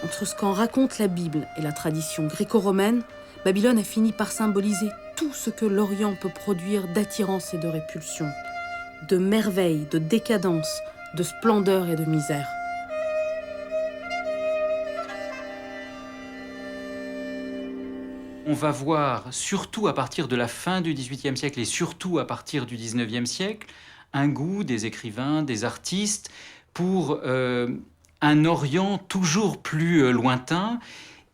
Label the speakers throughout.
Speaker 1: Entre ce qu'en raconte la Bible et la tradition gréco-romaine, Babylone a fini par symboliser tout ce que l'Orient peut produire d'attirance et de répulsion, de merveille, de décadence, de splendeur et de misère.
Speaker 2: On va voir, surtout à partir de la fin du XVIIIe siècle et surtout à partir du XIXe siècle, un goût des écrivains, des artistes pour un Orient toujours plus lointain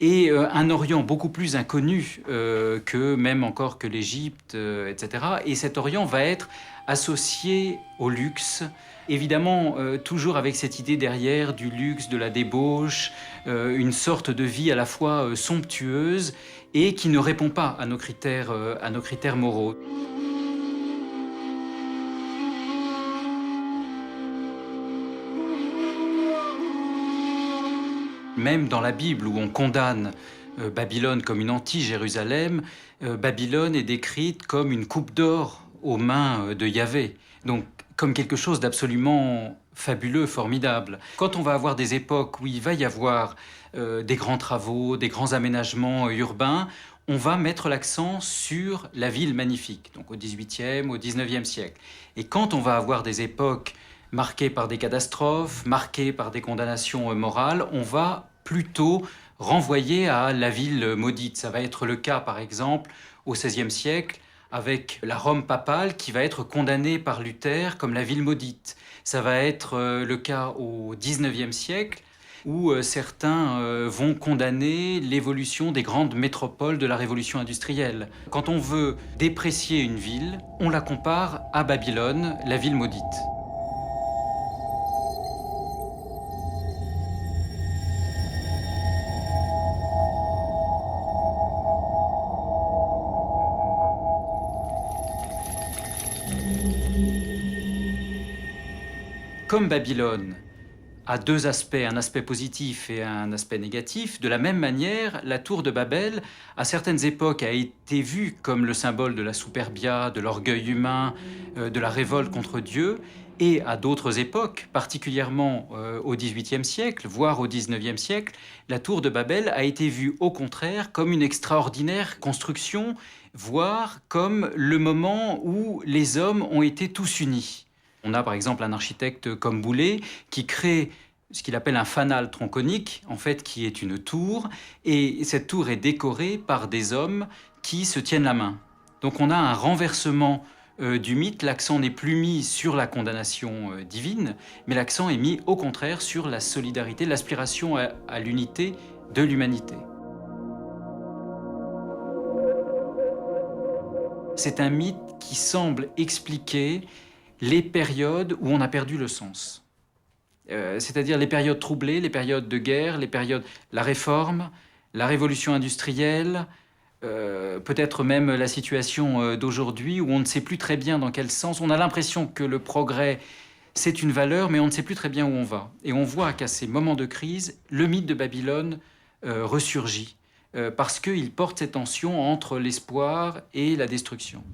Speaker 2: et un Orient beaucoup plus inconnu que même encore que l'Égypte, etc. Et cet Orient va être associé au luxe, évidemment toujours avec cette idée derrière du luxe, de la débauche, une sorte de vie à la fois somptueuse et qui ne répond pas à nos critères moraux. Même dans la Bible, où on condamne Babylone comme une anti-Jérusalem, Babylone est décrite comme une coupe d'or aux mains de Yahvé. Donc, comme quelque chose d'absolument fabuleux, formidable. Quand on va avoir des époques où il va y avoir des grands travaux, des grands aménagements urbains, on va mettre l'accent sur la ville magnifique, donc au XVIIIe, au XIXe siècle. Et quand on va avoir des époques marquées par des catastrophes, marquées par des condamnations morales, on va plutôt renvoyer à la ville maudite. Ça va être le cas, par exemple, au XVIe siècle, avec la Rome papale qui va être condamnée par Luther comme la ville maudite. Ça va être le cas au XIXe siècle, où certains vont condamner l'évolution des grandes métropoles de la révolution industrielle. Quand on veut déprécier une ville, on la compare à Babylone, la ville maudite. Comme Babylone a deux aspects, un aspect positif et un aspect négatif, de la même manière, la tour de Babel, à certaines époques, a été vue comme le symbole de la superbia, de l'orgueil humain, de la révolte contre Dieu, et à d'autres époques, particulièrement au XVIIIe siècle, voire au XIXe siècle, la tour de Babel a été vue au contraire comme une extraordinaire construction, voire comme le moment où les hommes ont été tous unis. On a par exemple un architecte comme Boulay qui crée ce qu'il appelle un fanal tronconique, en fait qui est une tour, et cette tour est décorée par des hommes qui se tiennent la main. Donc on a un renversement du mythe, l'accent n'est plus mis sur la condamnation divine, mais l'accent est mis au contraire sur la solidarité, l'aspiration à l'unité de l'humanité. C'est un mythe qui semble expliquer les périodes où on a perdu le sens. C'est-à-dire les périodes troublées, les périodes de guerre, les périodes, la réforme, la révolution industrielle, peut-être même la situation d'aujourd'hui où on ne sait plus très bien dans quel sens. On a l'impression que le progrès, c'est une valeur, mais on ne sait plus très bien où on va. Et on voit qu'à ces moments de crise, le mythe de Babylone ressurgit, parce qu'il porte cette tension entre l'espoir et la destruction.